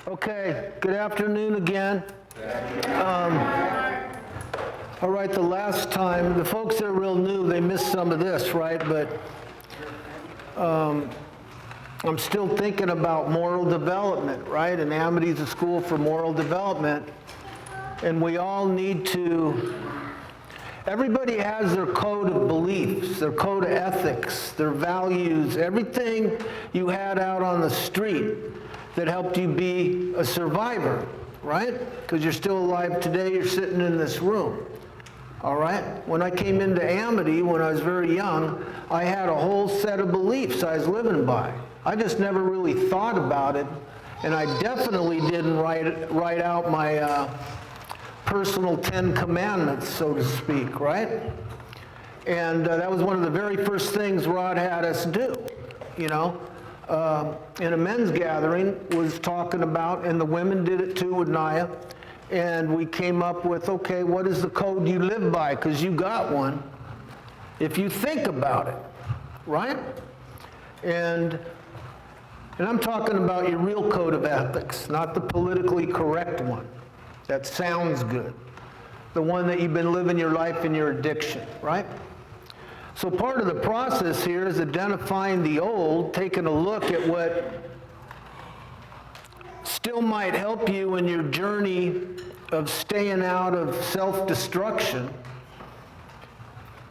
Okay, good afternoon again. All right, the last time, the folks that are real new, they missed some of this, right? But I'm still thinking about moral development, right? And Amity's a school for moral development. And we all need to, everybody has their code of beliefs, their code of ethics, their values, everything you had out on the street that helped you be a survivor, right? Because you're still alive today, you're sitting in this room, all right? When I came into Amity, when I was very young, I had a whole set of beliefs I was living by. I just never really thought about it, and I definitely didn't write out my personal 10 commandments, so to speak, right? And that was one of the very first things Rod had us do, you know? In a men's gathering was talking about, and the women did it too with Naya, and we came up with, okay, what is the code you live by? Because you got one, if you think about it, right? And I'm talking about your real code of ethics, not the politically correct one. That sounds good. The one that you've been living your life in your addiction, right? So part of the process here is identifying the old, taking a look at what still might help you in your journey of staying out of self-destruction,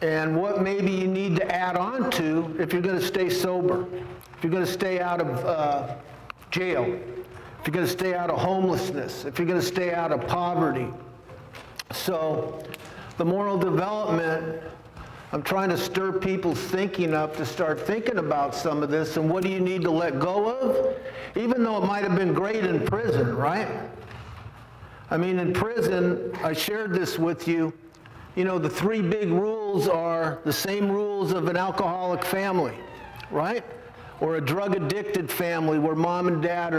and what maybe you need to add on to if you're going to stay sober, if you're going to stay out of jail, if you're going to stay out of homelessness, if you're going to stay out of poverty. So the moral development, I'm trying to stir people's thinking up to start thinking about some of this, and what do you need to let go of? Even though it might have been great in prison, right? I mean, in prison, I shared this with you, you know, the three big rules are the same rules of an alcoholic family, right? Or a drug-addicted family where mom and dad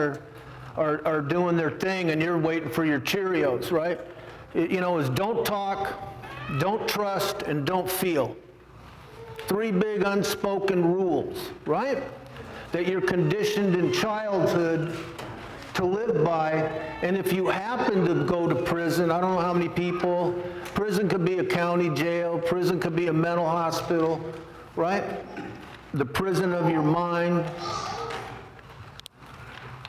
are doing their thing and you're waiting for your Cheerios, right? You know, is don't talk, don't trust, and don't feel. Three big unspoken rules, right? That you're conditioned in childhood to live by. And if you happen to go to prison, I don't know how many people, prison could be a county jail, prison could be a mental hospital, right? The prison of your mind.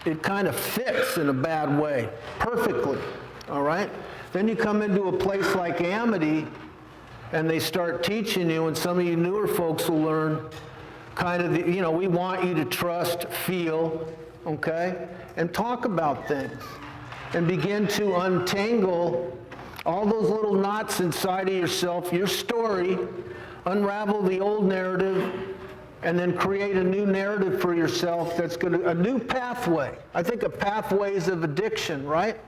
It kind of fits in a bad way, perfectly, all right? Then you come into a place like Amity, and they start teaching you, and some of you newer folks will learn kind of, you know, we want you to trust, feel, okay, and talk about things, and begin to untangle all those little knots inside of yourself, your story, unravel the old narrative, and then create a new narrative for yourself that's going to, a new pathway. I think of pathways of addiction, right?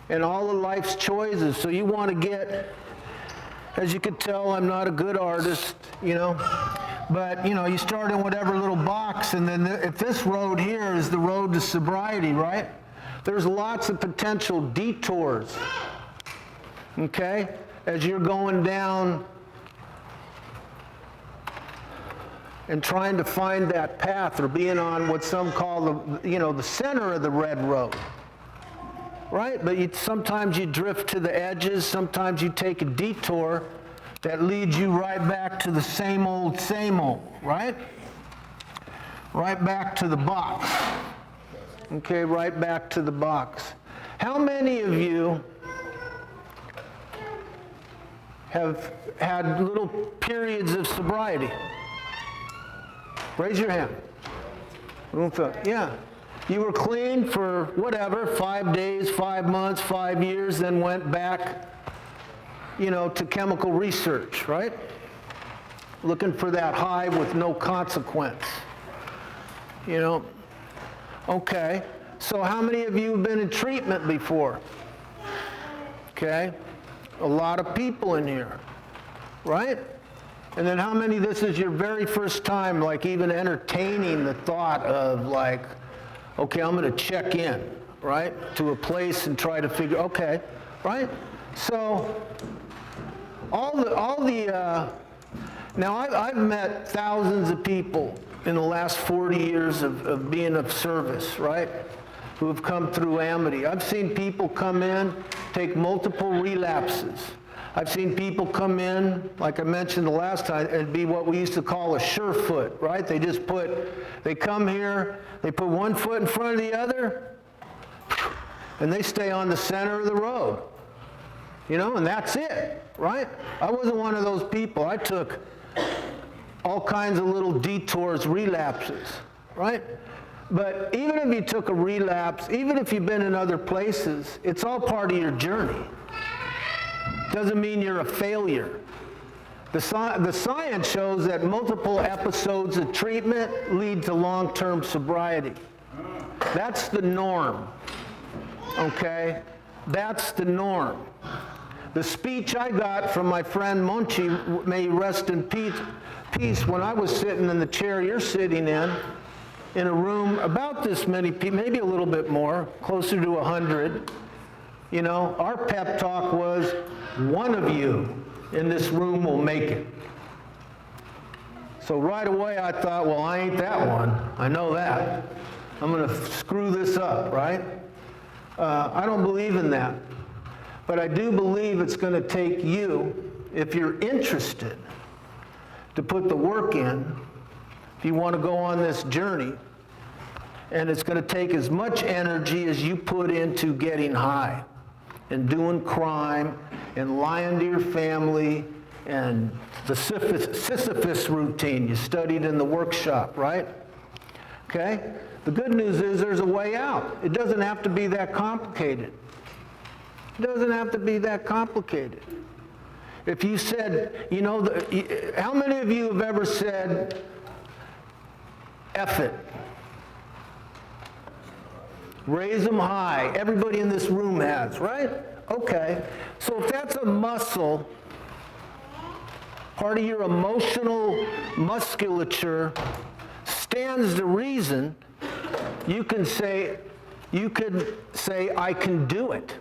And all of life's choices. So you want to get, as you could tell, I'm not a good artist, you know, but, you know, you start in whatever little box, and then if this road here is the road to sobriety, right? There's lots of potential detours, okay, as you're going down and trying to find that path, or being on what some call the, you know, the center of the red road, right? But sometimes you drift to the edges, sometimes you take a detour that leads you right back to the same old, right? Right back to the box. Okay, right back to the box. How many of you have had little periods of sobriety? Raise your hand. Yeah. You were clean for whatever, 5 days, 5 months, 5 years, then went back, you know, to chemical research, right? Looking for that high with no consequence. You know? Okay. So how many of you have been in treatment before? Okay. A lot of people in here, right? And then how many, this is your very first time, like, even entertaining the thought of, like, okay, I'm going to check in, right, to a place and try to figure, okay, right? So now I've met thousands of people in the last 40 years of being of service, right? who have come through Amity. I've seen people come in, take multiple relapses. I've seen people come in, like I mentioned the last time, and be what we used to call a sure foot, right? They come here, they put one foot in front of the other, and they stay on the center of the road. You know, and that's it, right? I wasn't one of those people. I took all kinds of little detours, relapses, right? But even if you took a relapse, even if you've been in other places, it's all part of your journey. Doesn't mean you're a failure. The science shows that multiple episodes of treatment lead to long-term sobriety. That's the norm, okay? That's the norm. The speech I got from my friend Monchi, may he rest in peace, when I was sitting in the chair you're sitting in a room about this many people, maybe a little bit more, closer to 100. You know, our pep talk was, one of you in this room will make it. So right away I thought, well, I ain't that one. I know that. I'm going to screw this up, right? I don't believe in that. But I do believe it's going to take you, if you're interested, to put the work in, if you want to go on this journey. And it's going to take as much energy as you put into getting high and doing crime and lying to your family and the Sisyphus routine you studied in the workshop, right? Okay? The good news is there's a way out. It doesn't have to be that complicated. It doesn't have to be that complicated. If you said, you know, how many of you have ever said, F it? Raise them high. Everybody in this room has, right? Okay. So if that's a muscle, part of your emotional musculature, stands to reason you could say, I can do it.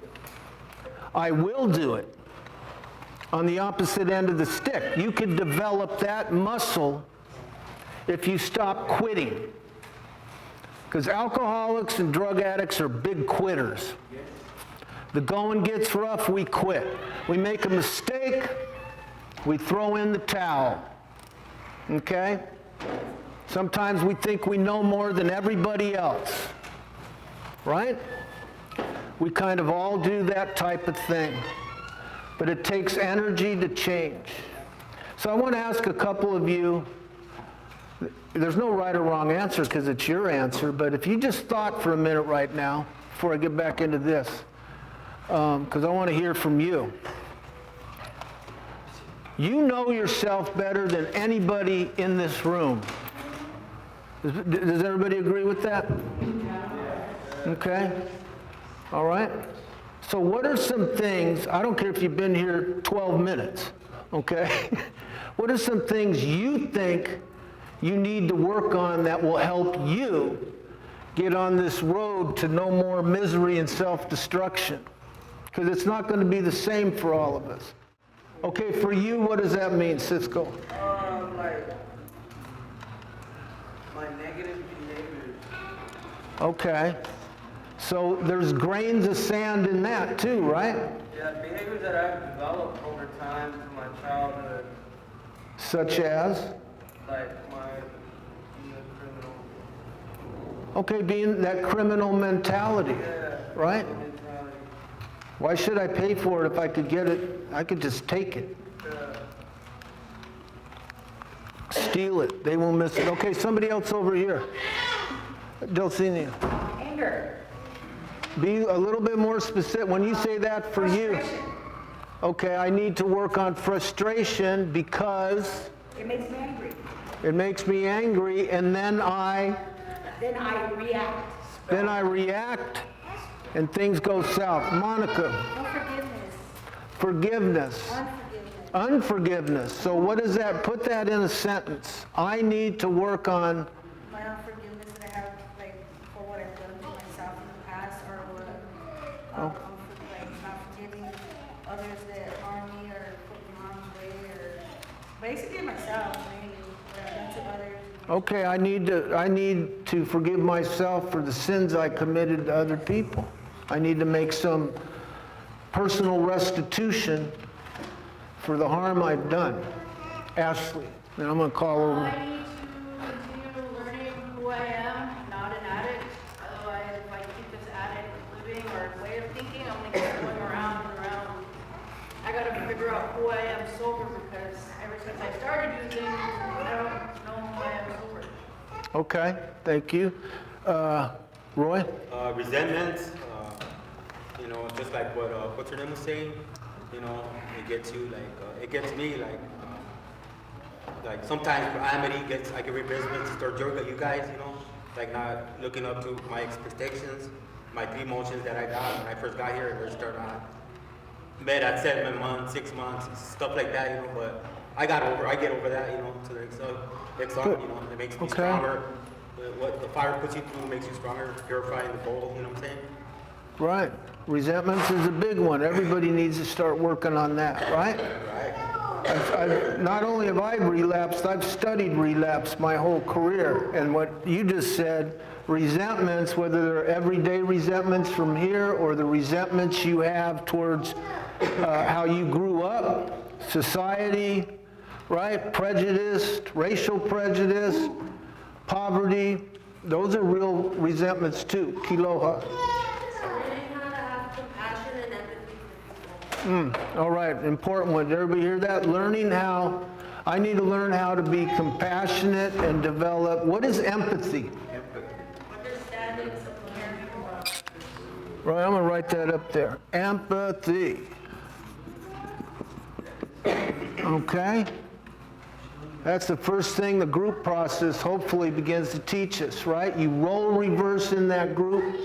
I will do it. On the opposite end of the stick, you could develop that muscle if you stop quitting. Because alcoholics and drug addicts are big quitters. The going gets rough, we quit. We make a mistake, we throw in the towel. Okay? Sometimes we think we know more than everybody else. Right? We kind of all do that type of thing. But it takes energy to change. So I want to ask a couple of you, there's no right or wrong answer because it's your answer, but if you just thought for a minute right now, before I get back into this, because I want to hear from you. You know yourself better than anybody in this room. Does everybody agree with that? Okay. All right. So what are some things, I don't care if you've been here 12 minutes, okay? What are some things you think you need to work on that will help you get on this road to no more misery and self-destruction? Because it's not going to be the same for all of us. Okay, for you, what does that mean, Cisco? Like my negative behaviors. Okay. So there's grains of sand in that too, right? Yeah, behaviors that I've developed over time from my childhood. Such as? Like being a criminal. Okay, being that criminal mentality, Yeah, right? mentality. Why should I pay for it if I could get it? I could just take it. Steal it. They won't miss it. Okay, somebody else over here. Dulcinea. Anger. Be a little bit more specific. When you say that for you, okay, I need to work on frustration because It makes me angry. it makes me angry, and then I react. and things go south. Monica, No forgiveness. Unforgiveness. So what is that? Put that in a sentence. I need to work on My unforgiveness that I have, like, for what I've done to myself in the past, or what, like, not forgiving others that harm me or put me harm's way, or basically myself, mainly, what I've done to others. Okay, I need to forgive myself for the sins I committed to other people. I need to make some personal restitution for the harm I've done. Ashley, and I'm going to call over. I need to continue learning who I am, not an addict. Otherwise, if I keep this addict living or way of thinking, I'm going to keep going around and around. I got to figure out who I am sober because ever since I started using, I don't know who I am sober. Okay, thank you. Roy? Resentments, just like what what's her name was saying, it gets you it gets me like sometimes I get resentments toward you guys, like not looking up to my expectations, my 3 emotions that I got when I first got here, and we're starting out met at 7 months, 6 months, stuff like that, but I get over that, to the next song, it makes me stronger. What the fire puts you through makes you stronger, purifying the bowl, you know what I'm saying? Right. Resentments is a big one. Everybody needs to start working on that, right? Right. Not only have I relapsed, I've studied relapse my whole career. And what you just said, resentments, whether they're everyday resentments from here or the resentments you have towards how you grew up, society, right? Prejudice, racial prejudice, poverty, those are real resentments too. Kiloha. Learning how to have compassion and empathy for people. All right, important one. Did everybody hear that? I need to learn how to be compassionate and develop. What is empathy? Understanding, supplementary love. Right, I'm going to write that up there. Empathy. Okay? That's the first thing the group process hopefully begins to teach us, right? You role reverse in that group.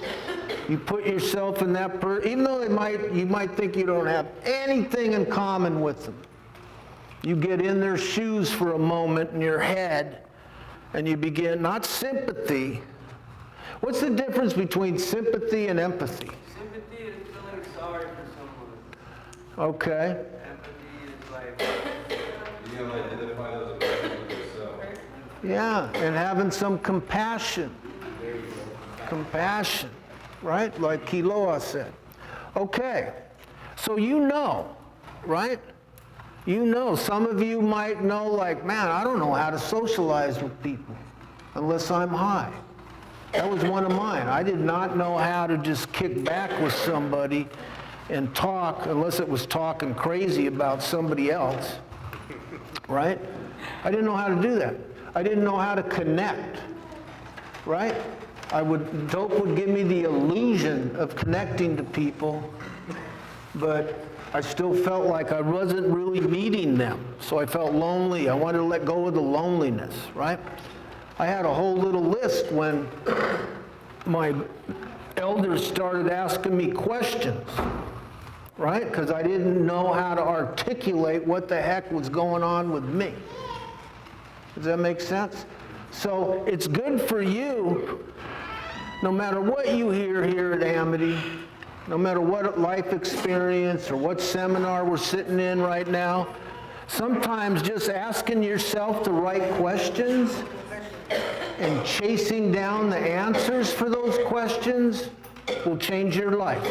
You put yourself in that person, even though you might think you don't have anything in common with them. You get in their shoes for a moment in your head, and you begin, not sympathy. What's the difference between sympathy and empathy? Sympathy is feeling sorry for someone. Okay. Empathy is like, Being able to identify those emotions with yourself. Yeah, and having some compassion. Compassion, right? Like Kiloa said. Okay, so right? Some of you might know, like, man, I don't know how to socialize with people unless I'm high. That was one of mine. I did not know how to just kick back with somebody and talk unless it was talking crazy about somebody else, right? I didn't know how to do that. I didn't know how to connect, right? Dope would give me the illusion of connecting to people, but I still felt like I wasn't really meeting them. So I felt lonely. I wanted to let go of the loneliness, right? I had a whole little list when my elders started asking me questions, right? Because I didn't know how to articulate what the heck was going on with me. Does that make sense? So it's good for you, no matter what you hear here at Amity, no matter what life experience or what seminar we're sitting in right now, sometimes just asking yourself the right questions and chasing down the answers for those questions will change your life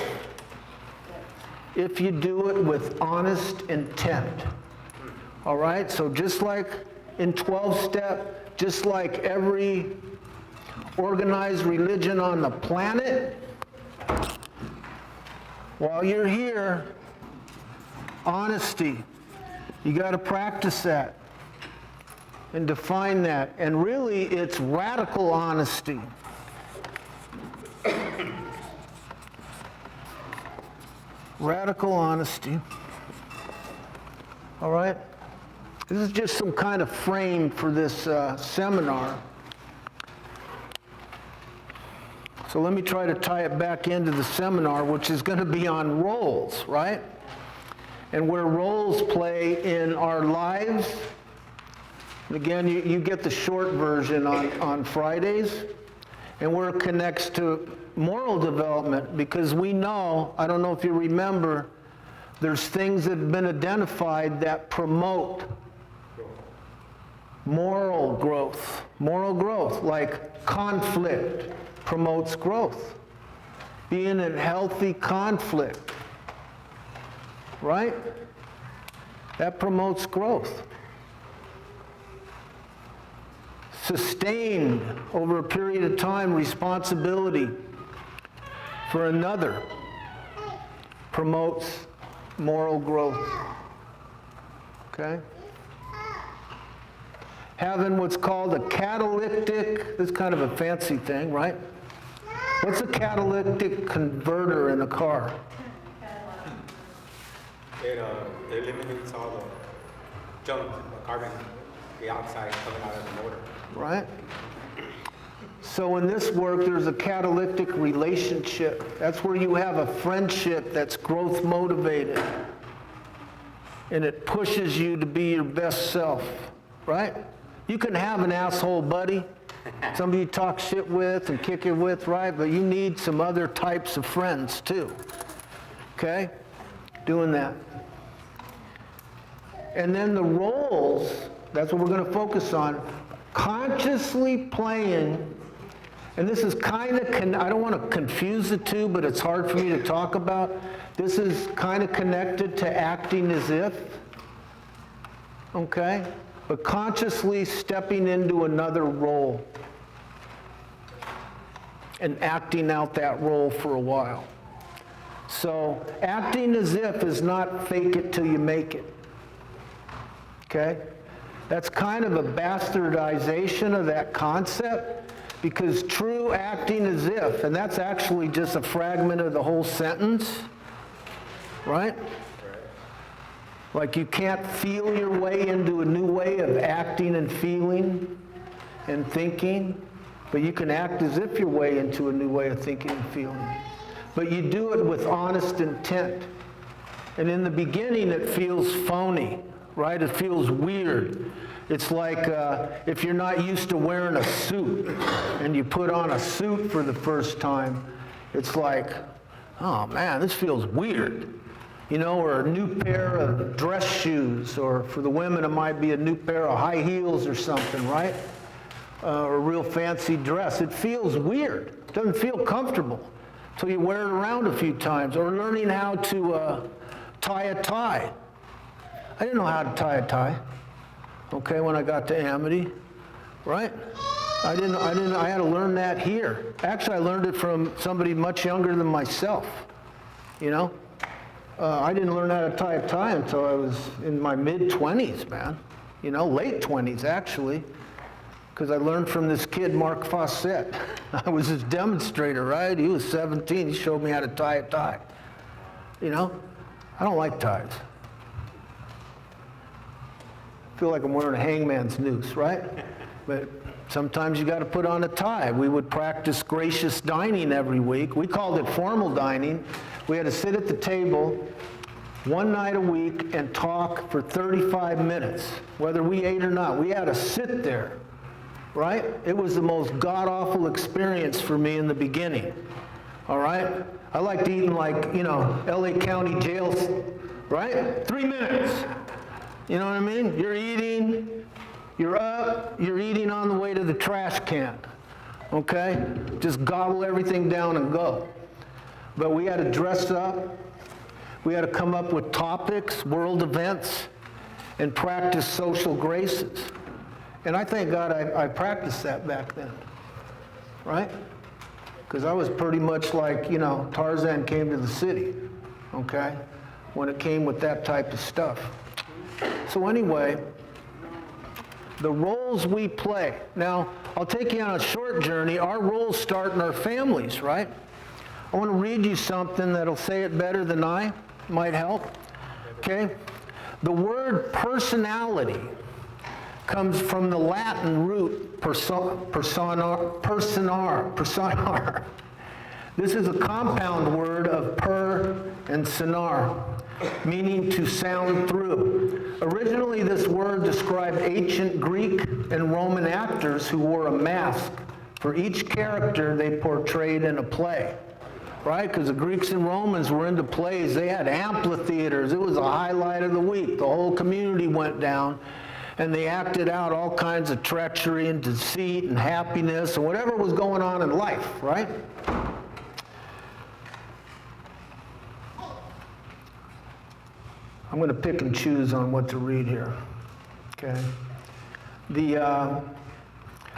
if you do it with honest intent. All right? So just like in 12-step, just like every organized religion on the planet, while you're here, honesty, you got to practice that and define that. And really, it's radical honesty. Radical honesty. All right? This is just some kind of frame for this seminar. So let me try to tie it back into the seminar, which is going to be on roles, right? And where roles play in our lives. Again, you get the short version on Fridays, and where it connects to moral development, because we know, I don't know if you remember, there's things that have been identified that promote Moral growth. Moral growth, like conflict promotes growth. Being in healthy conflict, right? That promotes growth. Sustained over a period of time responsibility for another promotes moral growth. Okay? Having what's called a catalytic, this is kind of a fancy thing, right? What's a catalytic converter in a car? It eliminates all the junk, the carbon dioxide coming out of the motor. Right? So in this work, there's a catalytic relationship. That's where you have a friendship that's growth motivated. And it pushes you to be your best self, right? You can have an asshole buddy, somebody you talk shit with and kick it with, right? But you need some other types of friends too, okay? Doing that. And then the roles, that's what we're going to focus on, consciously playing, and this is kind of, I don't want to confuse the two, but it's hard for me to talk about. This is kind of connected to acting as if, okay? But consciously stepping into another role and acting out that role for a while. So acting as if is not fake it till you make it. Okay? That's kind of a bastardization of that concept, because true acting as if, and that's actually just a fragment of the whole sentence, right? Like you can't feel your way into a new way of acting and feeling and thinking, but you can act as if your way into a new way of thinking and feeling. But you do it with honest intent. And in the beginning, it feels phony, right? It feels weird. It's like if you're not used to wearing a suit and you put on a suit for the first time, it's like, oh man, this feels weird. You know, or a new pair of dress shoes, or for the women it might be a new pair of high heels or something, right? Or a real fancy dress. It feels weird. It doesn't feel comfortable until you wear it around a few times. Or learning how to tie a tie. I didn't know how to tie a tie, okay, when I got to Amity, right? I had to learn that here. Actually, I learned it from somebody much younger than myself, you know? I didn't learn how to tie a tie until I was in my mid-20s, man. You know, late 20s, actually. Because I learned from this kid, Mark Fawcett. I was his demonstrator, right? He was 17. He showed me how to tie a tie. You know? I don't like ties. I feel like I'm wearing a hangman's noose, right? But sometimes you got to put on a tie. We would practice gracious dining every week. We called it formal dining. We had to sit at the table one night a week and talk for 35 minutes, whether we ate or not. We had to sit there, right? It was the most god-awful experience for me in the beginning, all right? I liked eating like, you know, LA County jail, right? 3 minutes. You know what I mean? You're eating, you're up, you're eating on the way to the trash can, okay? Just gobble everything down and go. But we had to dress up, we had to come up with topics, world events, and practice social graces. And I thank God I practiced that back then, right? Because I was pretty much like, you know, Tarzan came to the city, okay? When it came with that type of stuff. So anyway, the roles we play. Now, I'll take you on a short journey. Our roles start in our families, right? I want to read you something that'll say it better than I. Might help. Okay? The word personality comes from the Latin root personar. This is a compound word of per and sonar, meaning to sound through. Originally, this word described ancient Greek and Roman actors who wore a mask for each character they portrayed in a play. Right? Because the Greeks and Romans were into plays. They had amphitheaters. It was a highlight of the week. The whole community went down and they acted out all kinds of treachery and deceit and happiness and whatever was going on in life, right? I'm going to pick and choose on what to read here, okay?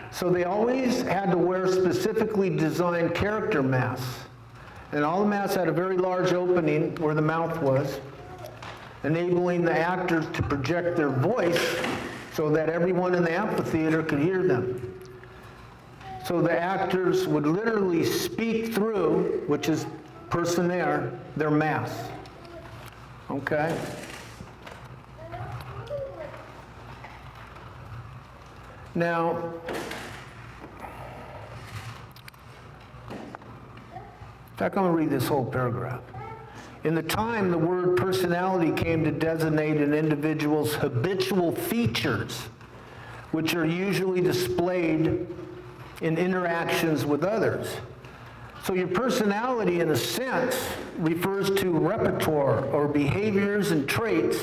So they always had to wear specifically designed character masks. And all the masks had a very large opening where the mouth was, enabling the actors to project their voice so that everyone in the amphitheater could hear them. So the actors would literally speak through, which is personae, their masks. Okay? Now, in fact, I'm going to read this whole paragraph. In the time, the word personality came to designate an individual's habitual features, which are usually displayed in interactions with others. So your personality, in a sense, refers to repertoire or behaviors and traits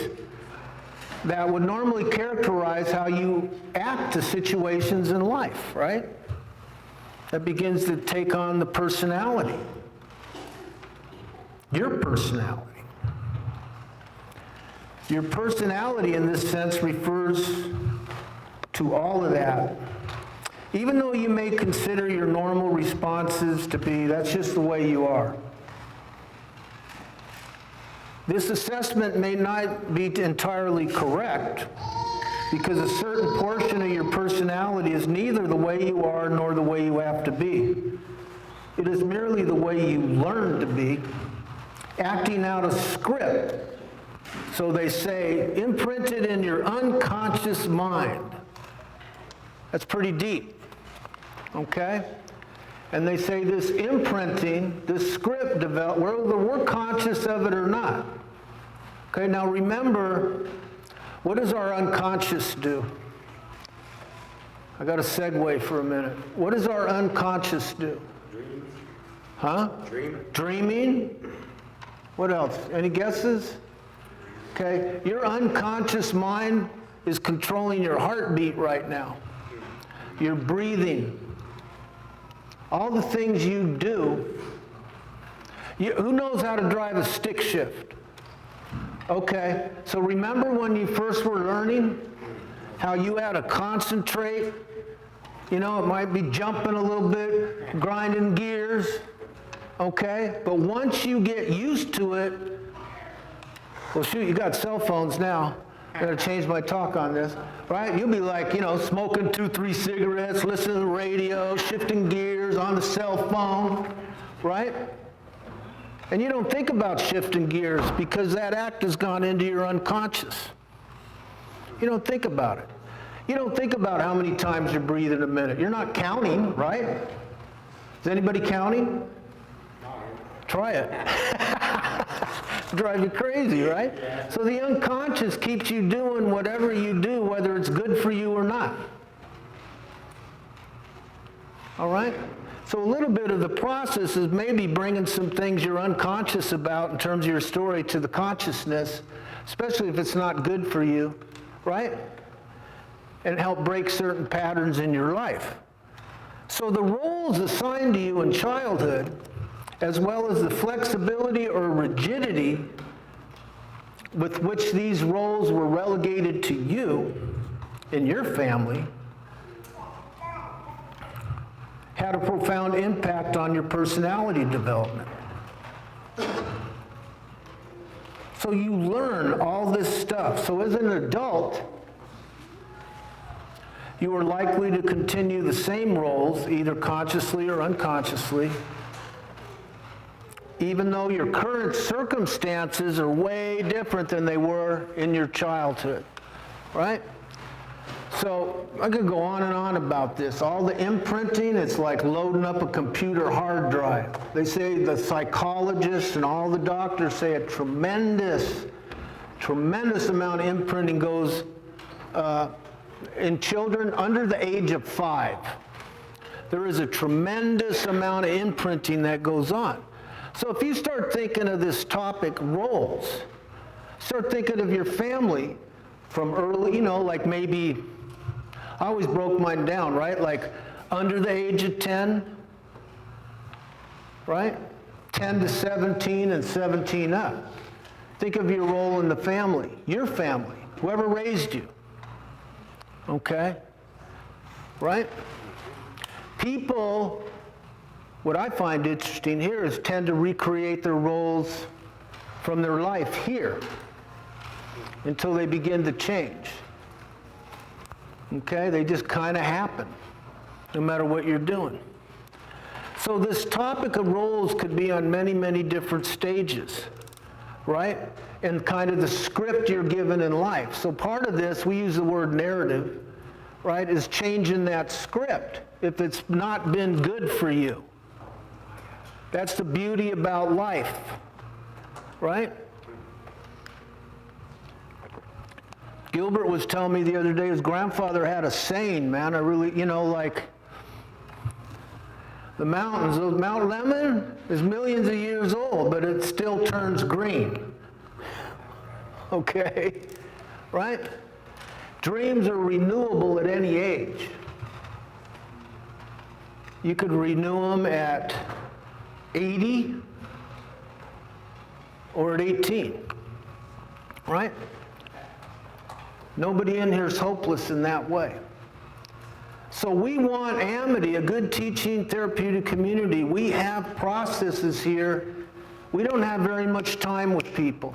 that would normally characterize how you act to situations in life, right? That begins to take on the personality. Your personality. Your personality, in this sense, refers to all of that. Even though you may consider your normal responses to be, that's just the way you are. This assessment may not be entirely correct because a certain portion of your personality is neither the way you are nor the way you have to be. It is merely the way you learn to be, acting out a script, so they say, imprinted in your unconscious mind. That's pretty deep, okay? And they say this imprinting, this script developed, whether we're conscious of it or not. Okay, now remember, what does our unconscious do? I got to segue for a minute. What does our unconscious do? Dreams. Huh? Dreaming? What else? Any guesses? Okay, your unconscious mind is controlling your heartbeat right now. Your breathing. All the things you do. Who knows how to drive a stick shift? Okay, so remember when you first were learning how you had to concentrate? You know, it might be jumping a little bit, grinding gears, okay? But once you get used to it, well, shoot, you got cell phones now. I gotta change my talk on this, right? You'll be like, you know, smoking 2-3 cigarettes, listening to the radio, shifting gears on the cell phone, right? And you don't think about shifting gears because that act has gone into your unconscious. You don't think about it. You don't think about how many times you breathe in a minute. You're not counting, right? Is anybody counting? Try it. Drive you crazy, right? So the unconscious keeps you doing whatever you do, whether it's good for you or not. All right? So a little bit of the process is maybe bringing some things you're unconscious about in terms of your story to the consciousness, especially if it's not good for you, right? And help break certain patterns in your life. So the roles assigned to you in childhood, as well as the flexibility or rigidity with which these roles were relegated to you in your family, had a profound impact on your personality development. So you learn all this stuff. So as an adult, you are likely to continue the same roles, either consciously or unconsciously, even though your current circumstances are way different than they were in your childhood, right? So I could go on and on about this. All the imprinting, it's like loading up a computer hard drive. They say the psychologists and all the doctors say a tremendous amount of imprinting goes in children under the age of 5. There is a tremendous amount of imprinting that goes on. So if you start thinking of this topic, roles, start thinking of your family, from early, like maybe, I always broke mine down, right? Like under the age of 10, right? 10 to 17 and 17 up. Think of your role in the family, your family, whoever raised you. Okay? Right? People, what I find interesting here is tend to recreate their roles from their life here until they begin to change. Okay? They just kind of happen, no matter what you're doing. So this topic of roles could be on many, many different stages, right? And kind of the script you're given in life. So part of this, we use the word narrative, right, is changing that script if it's not been good for you. That's the beauty about life, right? Gilbert was telling me the other day his grandfather had a saying, man, I really, like, the mountains, Mount Lemmon is millions of years old, but it still turns green. Okay? Right? Dreams are renewable at any age. You could renew them at 80 or at 18. Right? Nobody in here is hopeless in that way. So we want Amity, a good teaching therapeutic community. We have processes here. We don't have very much time with people.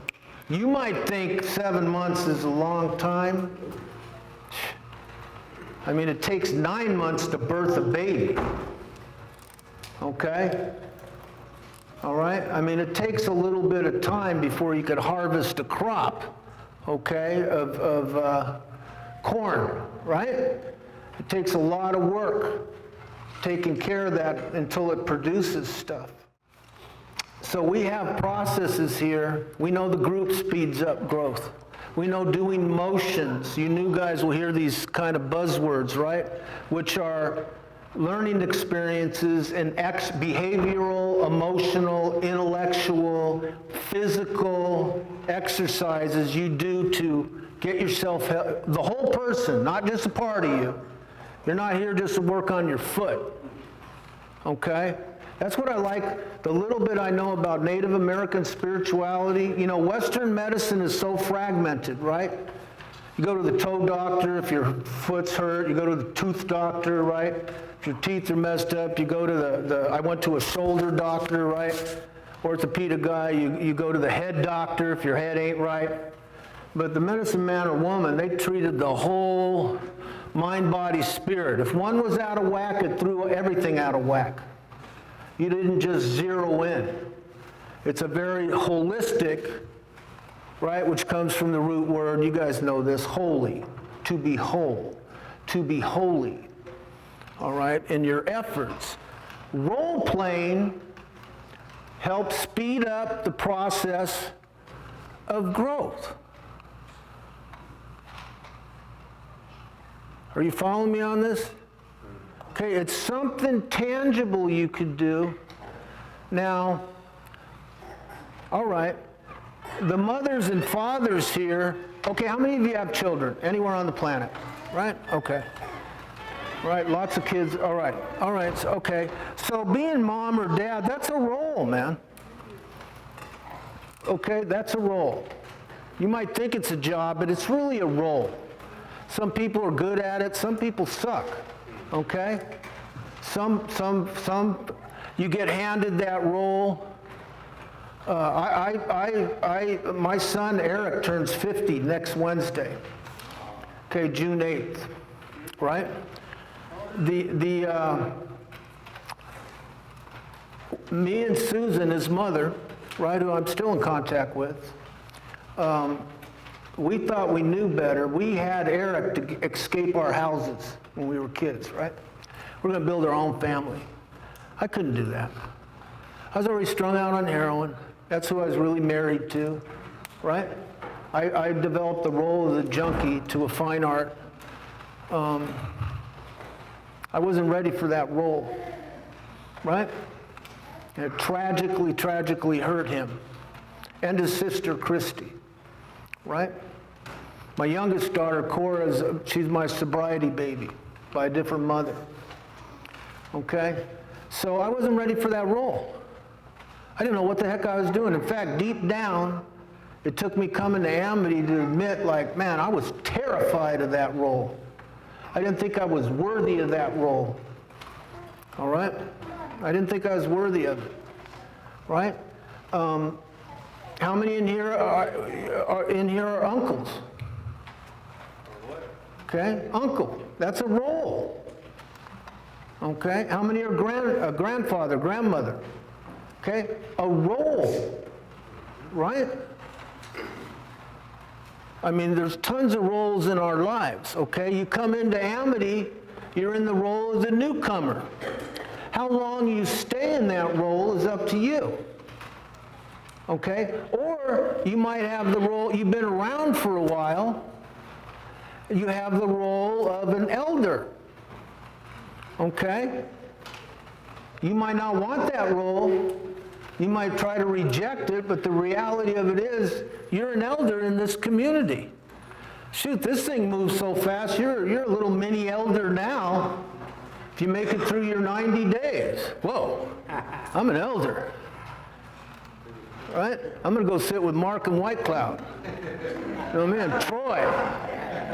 You might think 7 months is a long time. I mean, it takes 9 months to birth a baby. Okay? All right? I mean, it takes a little bit of time before you could harvest a crop, okay, of corn, right? It takes a lot of work taking care of that until it produces stuff. So we have processes here. We know the group speeds up growth. We know doing motions. You new guys will hear these kind of buzzwords, right? Which are learning experiences and behavioral, emotional, intellectual, physical exercises you do to get yourself, the whole person, not just a part of you. You're not here just to work on your foot, okay? That's what I like, the little bit I know about Native American spirituality. Western medicine is so fragmented, right? You go to the toe doctor if your foot's hurt. You go to the tooth doctor, right? If your teeth are messed up, you go to I went to a shoulder doctor, right? Orthopedic guy, you go to the head doctor if your head ain't right. But the medicine man or woman, they treated the whole mind, body, spirit. If one was out of whack, it threw everything out of whack. You didn't just zero in. It's a very holistic, right, which comes from the root word, you guys know this, holy, to be whole, to be holy, all right, in your efforts. Role-playing helps speed up the process of growth. Are you following me on this? Okay, it's something tangible you could do. Now, all right, the mothers and fathers here, okay, how many of you have children anywhere on the planet? Right? Okay. Right, lots of kids, all right, so, okay. So being mom or dad, that's a role, man. Okay, that's a role. You might think it's a job, but it's really a role. Some people are good at it, some people suck, okay? Some, you get handed that role. My son Eric turns 50 next Wednesday, okay, June 8th, right? Me and Susan, his mother, right, who I'm still in contact with, we thought we knew better. We had Eric to escape our houses when we were kids, right? We're going to build our own family. I couldn't do that. I was already strung out on heroin. That's who I was really married to, right? I developed the role of the junkie to a fine art. I wasn't ready for that role, right? And it tragically hurt him and his sister, Christy, right? My youngest daughter, Cora, she's my sobriety baby by a different mother. Okay? So I wasn't ready for that role. I didn't know what the heck I was doing. In fact, deep down, it took me coming to Amity to admit, like, man, I was terrified of that role. I didn't think I was worthy of that role. All right? I didn't think I was worthy of it. Right? How many in here are uncles? Okay? Uncle. That's a role. Okay? How many are grandfather, grandmother? Okay? A role. Right? I mean, there's tons of roles in our lives, okay? You come into Amity, you're in the role of the newcomer. How long you stay in that role is up to you, okay? Or you might have the role, you've been around for a while, you have the role of an elder, okay? You might not want that role. You might try to reject it, but the reality of it is you're an elder in this community. Shoot, this thing moves so fast, you're a little mini elder now if you make it through your 90 days. Whoa, I'm an elder. Right? I'm going to go sit with Mark and White Cloud. You know what I mean? Troy.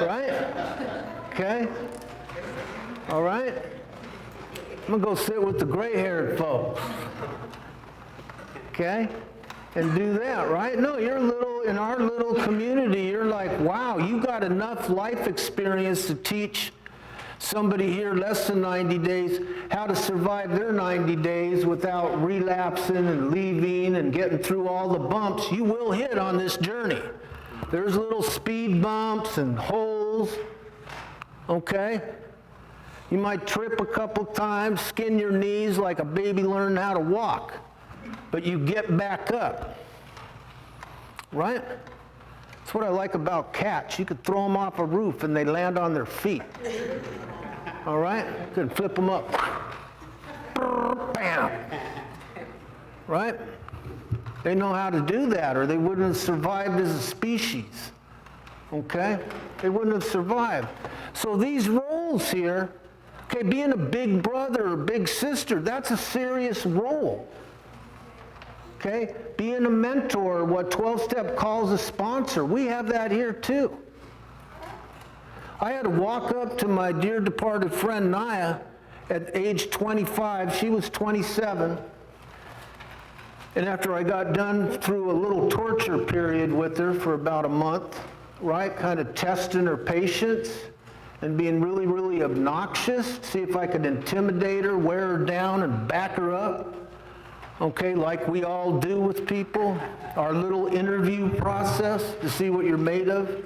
Right? Okay? All right? I'm going to go sit with the gray-haired folks. Okay? And do that, right? No, you're in our little community, you're like, wow, you got enough life experience to teach somebody here less than 90 days how to survive their 90 days without relapsing and leaving and getting through all the bumps you will hit on this journey. There's little speed bumps and holes, okay? You might trip a couple times, skin your knees like a baby learning how to walk. But you get back up, right? That's what I like about cats. You could throw them off a roof and they land on their feet. All right? You can flip them up. Bam! Right? They know how to do that or they wouldn't have survived as a species. Okay? They wouldn't have survived. So these roles here, okay, being a big brother or big sister, that's a serious role. Okay? Being a mentor, what 12-Step calls a sponsor. We have that here too. I had to walk up to my dear departed friend Naya at age 25. She was 27. And after I got done through a little torture period with her for about a month, right? Kind of testing her patience and being really, really obnoxious, see if I could intimidate her, wear her down, and back her up. Okay, like we all do with people, our little interview process to see what you're made of.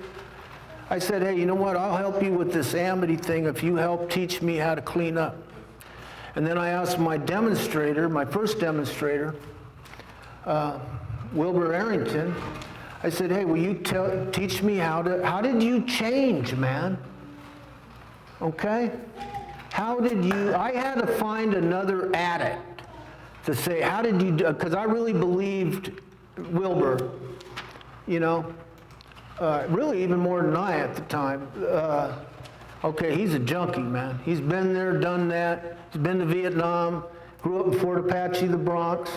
I said, hey, you know what, I'll help you with this Amity thing if you help teach me how to clean up. And then I asked my demonstrator, my first demonstrator, Wilbur Arrington, I said, hey, will you teach me how did you change, man? Okay? How did you, I had to find another addict to say, how did you do, because I really believed Wilbur, you know, really even more than I at the time. Okay, he's a junkie, man. He's been there, done that. He's been to Vietnam, grew up in Fort Apache, the Bronx,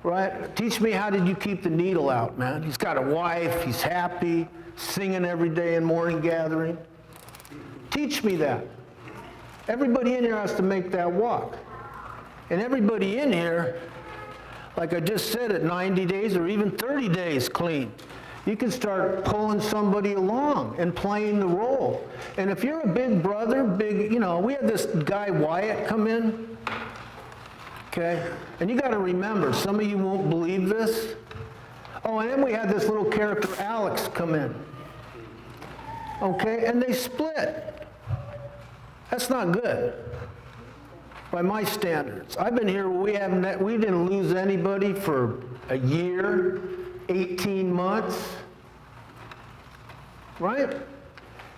right? Teach me, how did you keep the needle out, man? He's got a wife, he's happy, singing every day in morning gathering. Teach me that. Everybody in here has to make that walk. And everybody in here, like I just said, at 90 days or even 30 days clean, you can start pulling somebody along and playing the role. And if you're a big brother, you know, we had this guy Wyatt come in, okay? And you got to remember, some of you won't believe this. Oh, and then we had this little character Alex come in, okay? And they split. That's not good. By my standards. I've been here, we didn't lose anybody for a year, 18 months, right?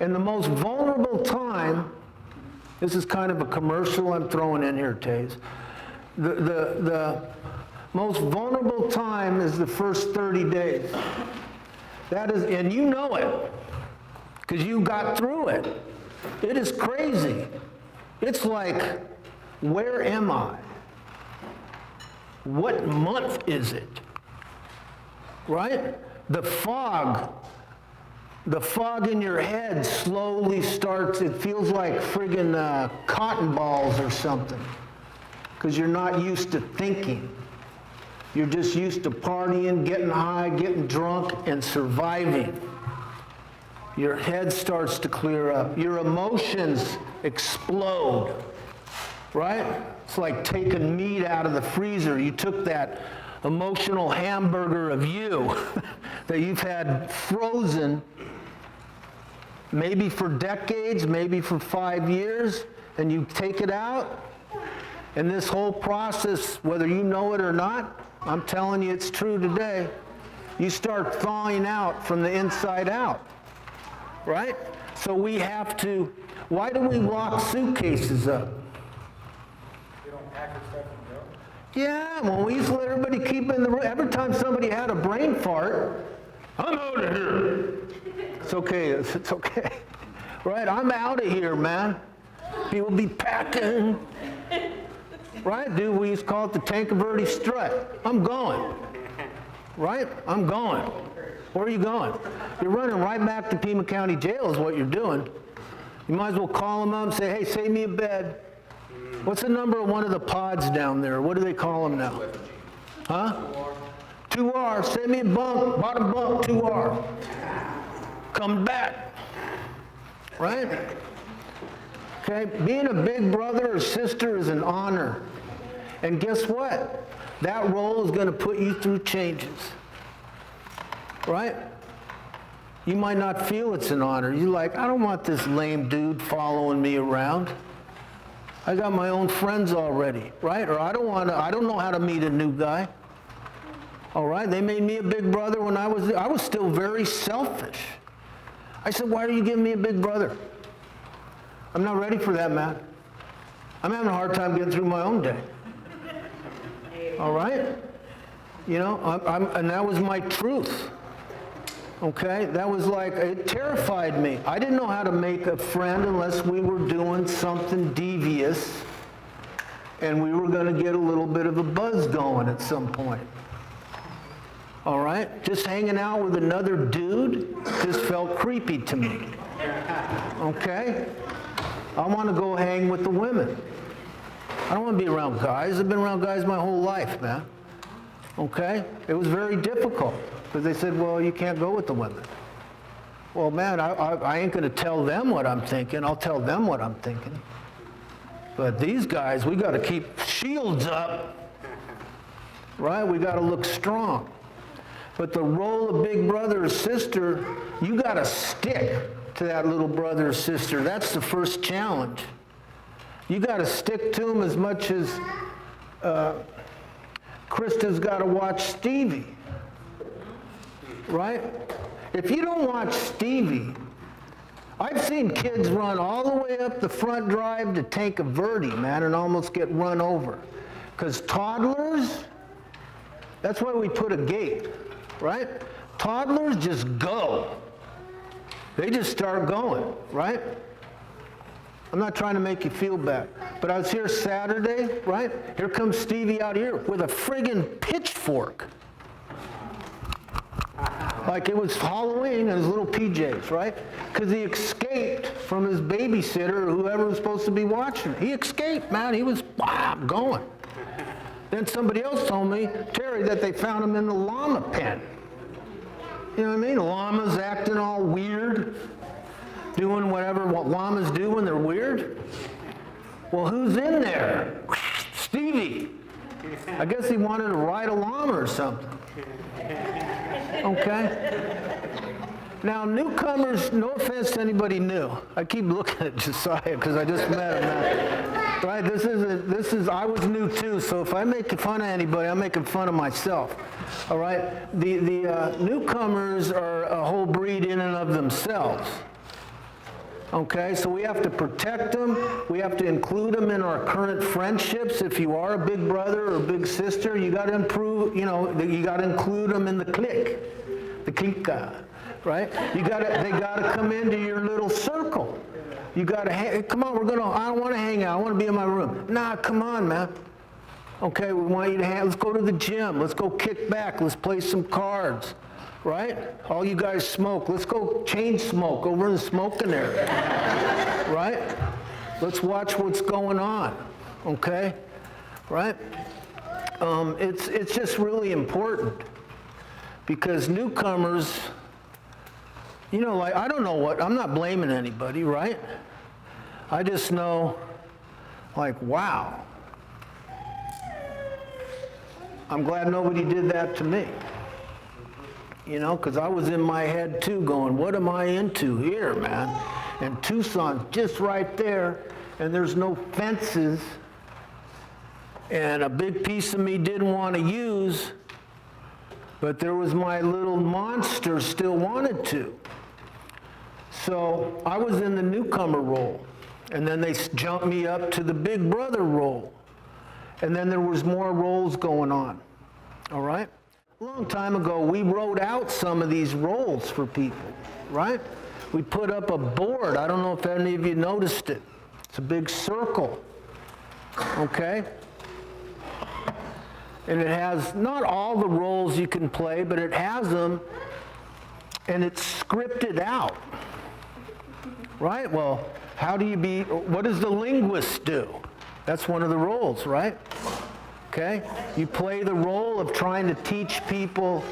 And the most vulnerable time, this is kind of a commercial I'm throwing in here, Taze. The most vulnerable time is the first 30 days. That is, and you know it. because you got through it. It is crazy. It's like, where am I? What month is it? Right? The fog in your head slowly starts, it feels like friggin' cotton balls or something, because you're not used to thinking. You're just used to partying, getting high, getting drunk, and surviving. Your head starts to clear up. Your emotions explode, right? It's like taking meat out of the freezer. You took that emotional hamburger of you that you've had frozen maybe for decades, maybe for 5 years, and you take it out, and this whole process, whether you know it or not, I'm telling you it's true today, you start thawing out from the inside out, right? So we have to, why do we lock suitcases up? You don't pack your stuff and go? Yeah, well, we used to let everybody keep in the room. Every time somebody had a brain fart, I'm out of here. It's okay, it's okay. Right, I'm out of here, man. People be packing. Right, dude, we used to call it the Tankerverde strut. I'm going. Right, I'm going. Where are you going? You're running right back to Pima County Jail is what you're doing. You might as well call them up and say, hey, save me a bed. What's the number of one of the pods down there? What do they call them now? Huh? 2R. Send me a bunk, bottom bunk, 2R. Come back. Right? Okay? Being a big brother or sister is an honor. And guess what? That role is going to put you through changes. Right? You might not feel it's an honor. You're like, I don't want this lame dude following me around. I got my own friends already, right? Or I don't know how to meet a new guy. All right, they made me a big brother when I was still very selfish. I said, why are you giving me a big brother? I'm not ready for that, man. I'm having a hard time getting through my own day. All right? You know, and that was my truth. Okay? That was like, it terrified me. I didn't know how to make a friend unless we were doing something devious and we were going to get a little bit of a buzz going at some point. All right? Just hanging out with another dude just felt creepy to me. Okay? I want to go hang with the women. I don't want to be around guys. I've been around guys my whole life, man. Okay? It was very difficult because they said, well, you can't go with the women. Well, man, I ain't going to tell them what I'm thinking. I'll tell them what I'm thinking. But these guys, we got to keep shields up. Right? We got to look strong. But the role of big brother or sister, you got to stick to that little brother or sister. That's the first challenge. You got to stick to them as much as Krista's got to watch Stevie. Right? If you don't watch Stevie, I've seen kids run all the way up the front drive to Tankerverde, man, and almost get run over. Because toddlers, that's why we put a gate, right? Toddlers just go. They just start going, right? I'm not trying to make you feel bad, but I was here Saturday, right? Here comes Stevie out here with a friggin' pitchfork. Like it was Halloween in his little PJs, right? Because he escaped from his babysitter or whoever was supposed to be watching. He escaped, man. He was going. Then somebody else told me, Terry, that they found him in the llama pen. You know what I mean? Llamas acting all weird, doing whatever what llamas do when they're weird. Well, who's in there? Stevie. I guess he wanted to ride a llama or something. Okay? Now, newcomers, no offense to anybody new. I keep looking at Josiah because I just met him. Right? This is, I was new too, so if I make fun of anybody, I'm making fun of myself. All right? The newcomers are a whole breed in and of themselves. Okay, so we have to protect them. We have to include them in our current friendships. If you are a big brother or a big sister, you got to improve, you got to include them in the clique, the clique. right? They gotta come into your little circle. You gotta, come on, I don't wanna hang out, I wanna be in my room. Nah, come on, man. Okay, we want you to let's go to the gym, let's go kick back, let's play some cards, right? All you guys smoke, let's go chain smoke over in the smoking area, right? Let's watch what's going on, okay? Right? It's just really important because newcomers, you know, like, I don't know I'm not blaming anybody, right? I just know, like, wow. I'm glad nobody did that to me. You know, because I was in my head too going, what am I into here, man? And Tucson's just right there, and there's no fences, and a big piece of me didn't want to use, but there was my little monster still wanted to. So I was in the newcomer role, and then they jumped me up to the big brother role. And then there was more roles going on, all right? A long time ago, we wrote out some of these roles for people, right? We put up a board. I don't know if any of you noticed it. It's a big circle, okay? And it has not all the roles you can play, but it has them, and it's scripted out, right? Well, what does the linguist do? That's one of the roles, right? Okay? You play the role of trying to teach people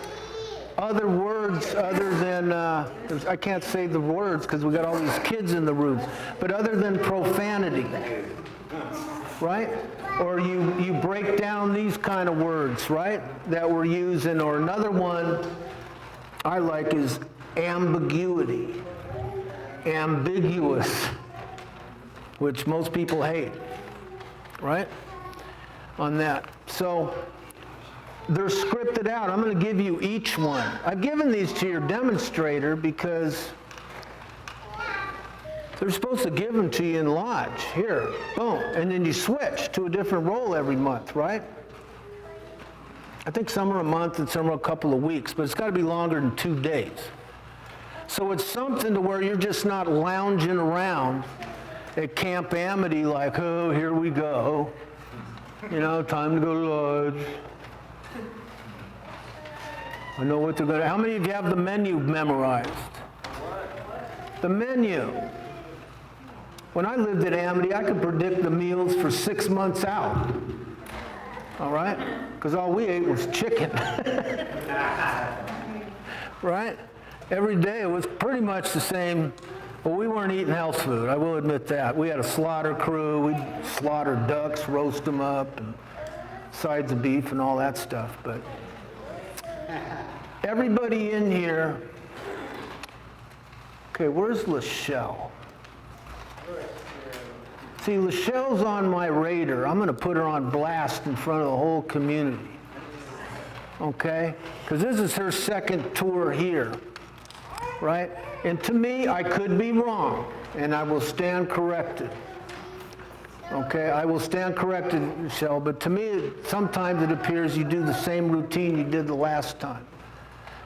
other words other than, I can't say the words because we got all these kids in the room, but other than profanity, right? Or you break down these kind of words, right, that we're using. Or another one I like is ambiguity, ambiguous, which most people hate. Right? On that. So they're scripted out. I'm going to give you each one. I've given these to your demonstrator because they're supposed to give them to you in lodge. Here, boom. And then you switch to a different role every month, right? I think some are a month and some are a couple of weeks, but it's got to be longer than 2 days. So it's something to where you're just not lounging around at Camp Amity like, oh, here we go. You know, time to go to lodge. I know what they're going to... How many of you have the menu memorized? The menu. When I lived at Amity, I could predict the meals for 6 months out. All right? Because all we ate was chicken. Right? Every day it was pretty much the same. Well, we weren't eating health food, I will admit that. We had a slaughter crew. We'd slaughter ducks, roast them up, and sides of beef and all that stuff. But everybody in here, okay, where's Lachelle? See, Lachelle's on my radar. I'm going to put her on blast in front of the whole community. Okay? Because this is her second tour here. Right? And to me, I could be wrong, and I will stand corrected. Okay, I will stand corrected, Michelle, but to me, sometimes it appears you do the same routine you did the last time.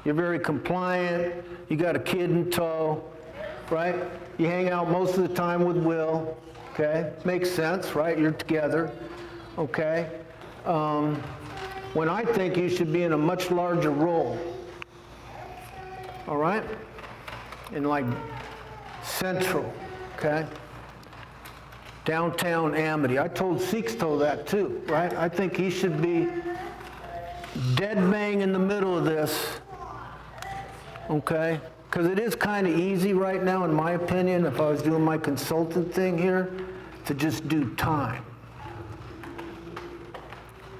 You're very compliant, you got a kid in tow, right? You hang out most of the time with Will, okay? Makes sense, right? You're together, okay? When I think you should be in a much larger role, all right? In like Central, okay? Downtown Amity. I told Sixto that too, right? I think he should be dead bang in the middle of this, okay? Because it is kind of easy right now, in my opinion, if I was doing my consultant thing here, to just do time,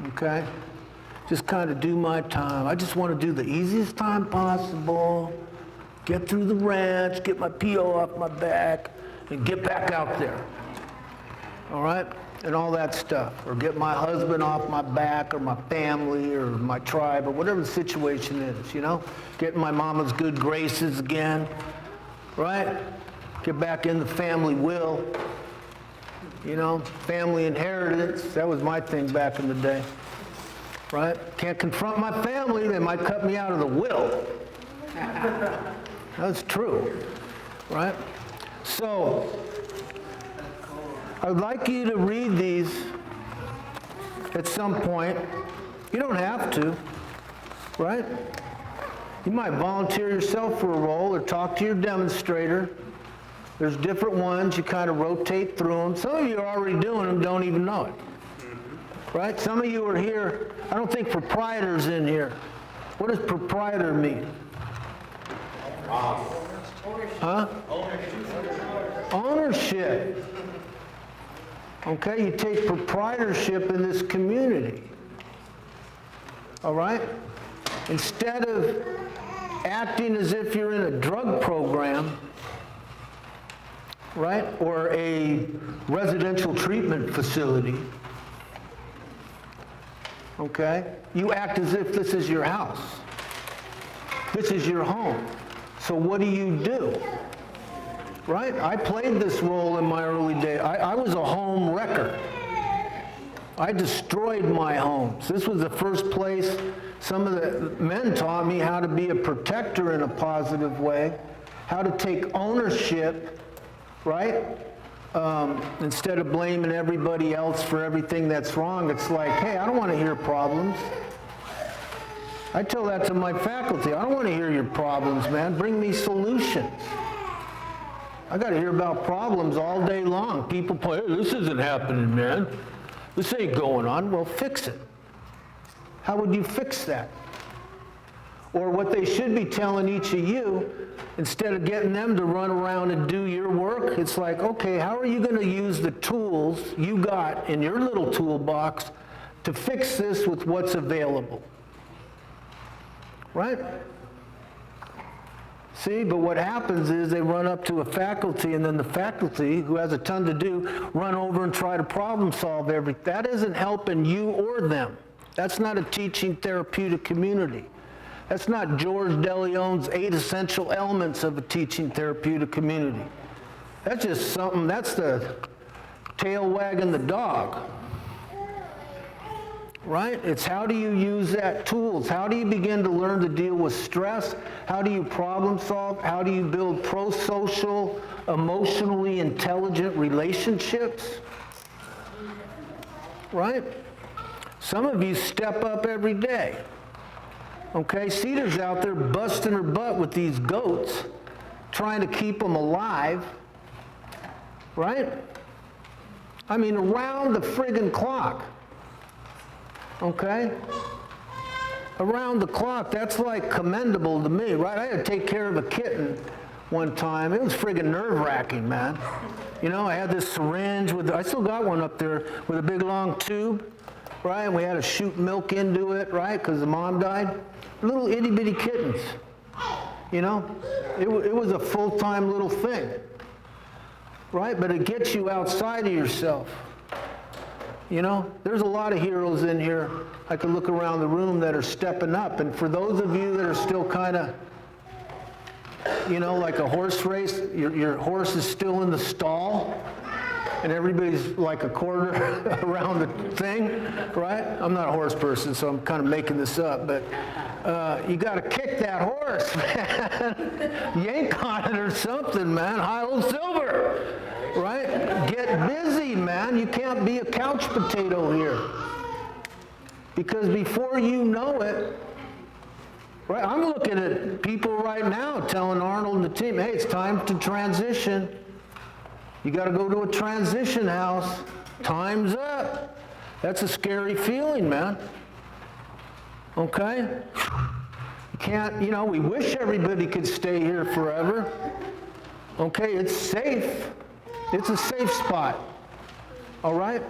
okay? Just kind of do my time. I just want to do the easiest time possible, get through the ranch, get my PO off my back, and get back out there. All right? And all that stuff. Or get my husband off my back, or my family, or my tribe, or whatever the situation is, you know? Get in my mama's good graces again. Right? Get back in the family will. You know? Family inheritance. That was my thing back in the day. Right? Can't confront my family, they might cut me out of the will. That's true, right? So, I'd like you to read these at some point. You don't have to, right? You might volunteer yourself for a role or talk to your demonstrator. There's different ones, you kind of rotate through them. Some of you are already doing them, don't even know it. Right? Some of you are here, I don't think proprietor's in here. What does proprietor mean? Huh? Ownership. Okay, you take proprietorship in this community. All right? Instead of acting as if you're in a drug program, right, or a residential treatment facility, okay, you act as if this is your house. This is your home. So what do? Right? I played this role in my early days. I was a home wrecker. I destroyed my homes. This was the first place some of the men taught me how to be a protector in a positive way, how to take ownership, right? Instead of blaming everybody else for everything that's wrong, it's like, hey, I don't want to hear problems. I tell that to my faculty. I don't want to hear your problems, man. Bring me solutions. I got to hear about problems all day long. People play, hey, this isn't happening, man. This ain't going on. Well, fix it. How would you fix that? Or what they should be telling each of you, instead of getting them to run around and do your work, it's like, okay, how are you going to use the tools you got in your little toolbox to fix this with what's available? Right? See, but what happens is they run up to a faculty, and then the faculty, who has a ton to do, run over and try to problem solve everything. That isn't helping you or them. That's not a teaching therapeutic community. That's not George DeLeon's 8 essential elements of a teaching therapeutic community. That's just something, that's the tail wagging the dog. Right? It's how do you use that tools? How do you begin to learn to deal with stress? How do you problem solve? How do you build pro-social, emotionally intelligent relationships? Right? Some of you step up every day. Okay, Cedar's out there busting her butt with these goats, trying to keep them alive. Right? I mean, around the friggin' clock. Okay? Around the clock, that's like commendable to me, right? I had to take care of a kitten one time. It was friggin' nerve-wracking, man. You know, I had this syringe with, I still got one up there with a big long tube, right? And we had to shoot milk into it, right? Because the mom died. Little itty-bitty kittens, you know? It was a full-time little thing, right? But it gets you outside of yourself. You know, there's a lot of heroes in here. I could look around the room that are stepping up. And for those of you that are still kind of, you know, like a horse race, your horse is still in the stall, and everybody's like a quarter around the thing, right? I'm not a horse person, so I'm kind of making this up, but you got to kick that horse, man. Yank on it or something, man. High old silver. Right? Get busy, man. You can't be a couch potato here. Because before you know it, right? I'm looking at people right now telling Arnold and the team, hey, it's time to transition. You got to go to a transition house. Time's up. That's a scary feeling, man. Okay? You can't, you know, we wish everybody could stay here forever. Okay, it's safe. It's a safe spot, all right?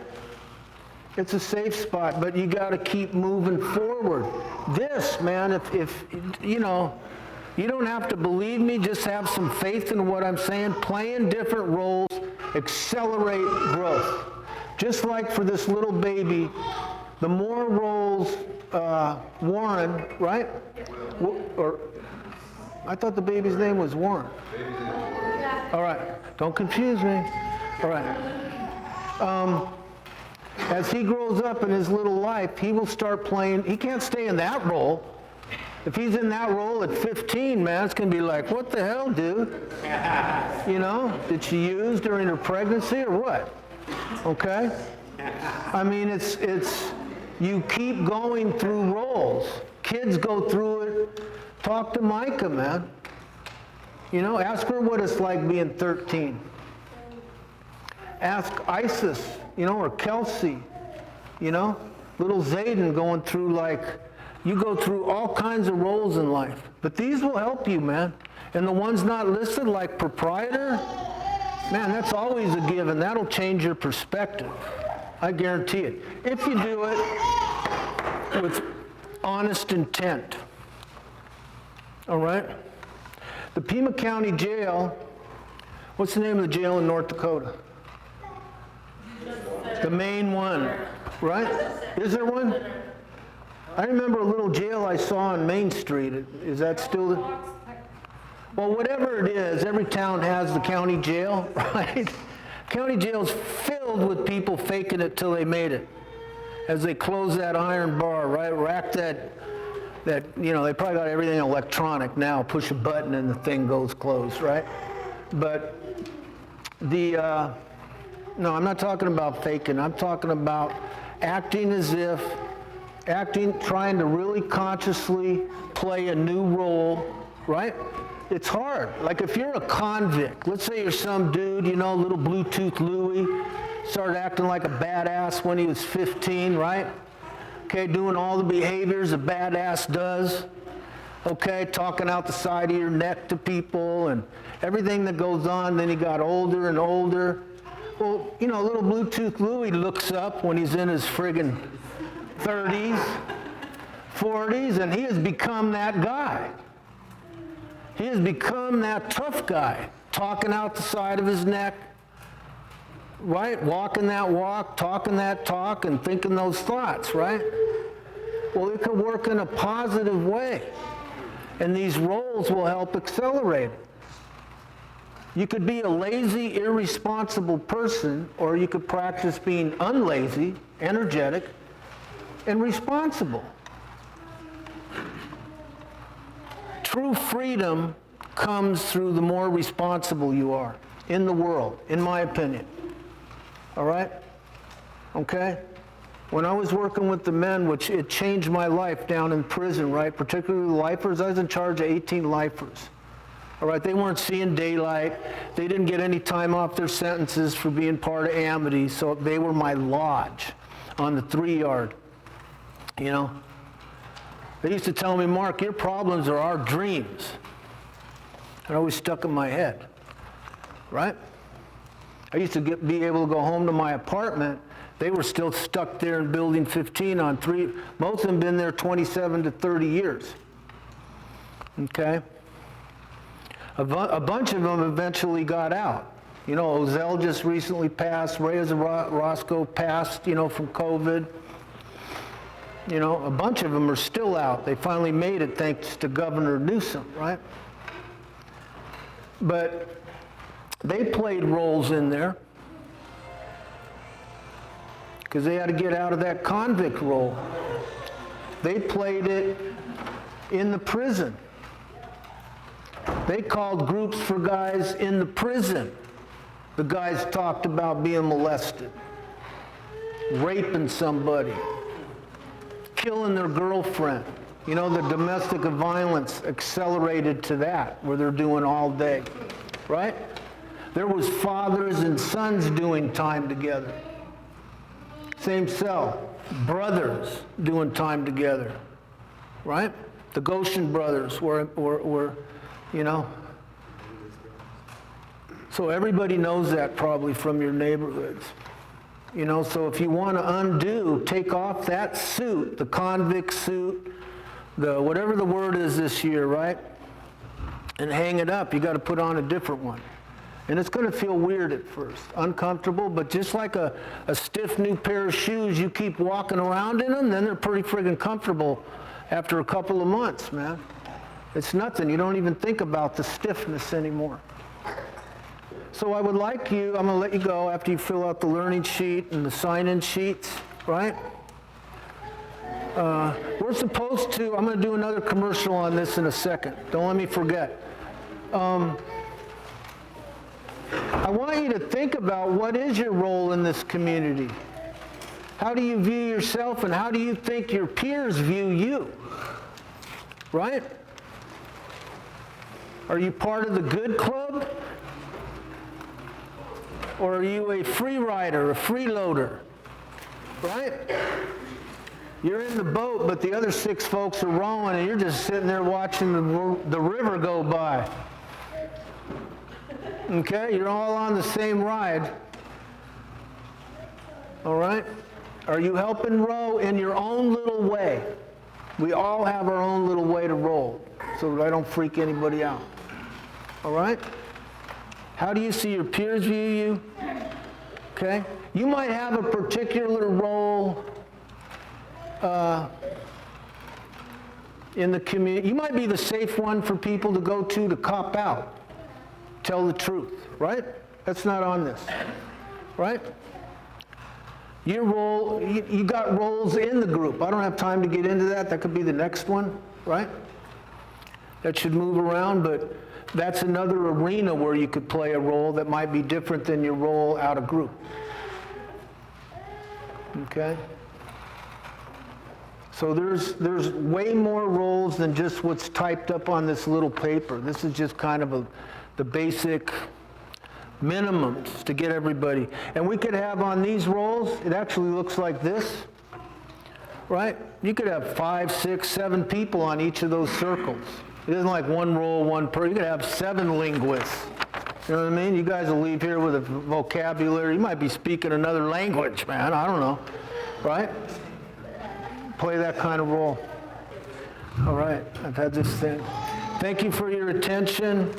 It's a safe spot, but you got to keep moving forward. This, man, if you know, you don't have to believe me, just have some faith in what I'm saying. Playing different roles, accelerate growth. Just like for this little baby, the more roles Warren, right? Or I thought the baby's name was Warren. All right, don't confuse me. All right. As he grows up in his little life, he will start playing. He can't stay in that role. If he's in that role at 15, man, it's going to be like, what the hell, dude? You know, did she use during her pregnancy or what? Okay? I mean, it's you keep going through roles. Kids go through it. Talk to Micah, man. You know, ask her what it's like being 13. Ask Isis, you know, or Kelsey, you know, little Zayden going through you go through all kinds of roles in life. But these will help you, man. And the ones not listed, like proprietor, man, that's always a given. That'll change your perspective. I guarantee it. If you do it with honest intent. All right? The Pima County Jail, what's the name of the jail in North Dakota? The main one, right? Is there one? I remember a little jail I saw on Main Street. Is that still the... Well, whatever it is, every town has the county jail, right? County jail's filled with people faking it till they made it. As they close that iron bar, right? Rack that, you know, they probably got everything electronic now. Push a button and the thing goes closed, right? But no, I'm not talking about faking. I'm talking about acting as if, trying to really consciously play a new role, right? It's hard. Like if you're a convict, let's say you're some dude, you know, little Bluetooth Louie, started acting like a badass when he was 15, right? Okay, doing all the behaviors a badass does. Okay, talking out the side of your neck to people and everything that goes on. Then he got older and older. Well, you know, little Bluetooth Louie looks up when he's in his friggin' 30s, 40s, and he has become that guy. He has become that tough guy, talking out the side of his neck, right? Walking that walk, talking that talk, and thinking those thoughts, right? Well, it could work in a positive way, and these roles will help accelerate it. You could be a lazy, irresponsible person, or you could practice being unlazy, energetic, and responsible. True freedom comes through the more responsible you are in the world, in my opinion. All right? Okay? When I was working with the men, which it changed my life down in prison, right? Particularly the lifers, I was in charge of 18 lifers. All right, they weren't seeing daylight. They didn't get any time off their sentences for being part of Amity, so they were my lodge on the 3-yard, you know. They used to tell me, Mark, your problems are our dreams. It always stuck in my head, right? I used to be able to go home to my apartment. They were still stuck there in Building 15 on 3. Most of them been there 27 to 30 years, okay? A bunch of them eventually got out. You know, Ozell just recently passed. Reyes Roscoe passed, you know, from COVID. You know, a bunch of them are still out. They finally made it thanks to Governor Newsom, right? But they played roles in there because they had to get out of that convict role. They played it in the prison. They called groups for guys in the prison. The guys talked about being molested, raping somebody, killing their girlfriend. You know, the domestic violence accelerated to that, where they're doing all day, right? There was fathers and sons doing time together. Same cell, brothers doing time together, right? The Goshen brothers were you know. So everybody knows that probably from your neighborhoods. You know, so if you want to undo, take off that suit, the convict suit, the whatever the word is this year, right? And hang it up. You got to put on a different one. And it's going to feel weird at first, uncomfortable, but just like a stiff new pair of shoes, you keep walking around in them, then they're pretty friggin' comfortable after a couple of months, man. It's nothing. You don't even think about the stiffness anymore. So I would like you, I'm going to let you go after you fill out the learning sheet and the sign-in sheets, right? We're supposed to, I'm going to do another commercial on this in a second. Don't let me forget. I want you to think about what is your role in this community. How do you view yourself, and how do you think your peers view you? Right? Are you part of the good club? Or are you a free rider, a freeloader? Right? You're in the boat, but the other 6 folks are rowing, and you're just sitting there watching the river go by. Okay? You're all on the same ride. All right? Are you helping row in your own little way? We all have our own little way to roll, so that I don't freak anybody out. All right? How do you see your peers view you? Okay? You might have a particular role in the community. You might be the safe one for people to go to cop out. Tell the truth, right? That's not on this, right? Your role, you got roles in the group. I don't have time to get into that. That could be the next one, right? That should move around, but that's another arena where you could play a role that might be different than your role out of group. Okay? So there's way more roles than just what's typed up on this little paper. This is just kind of the basic minimums to get everybody. And we could have on these roles, it actually looks like this, right? You could have 5, 6, 7 people on each of those circles. It isn't like one role, one person. You could have 7 linguists. You know what I mean? You guys will leave here with a vocabulary. You might be speaking another language, man. I don't know, right? Play that kind of role. All right, I've had this thing. Thank you for your attention.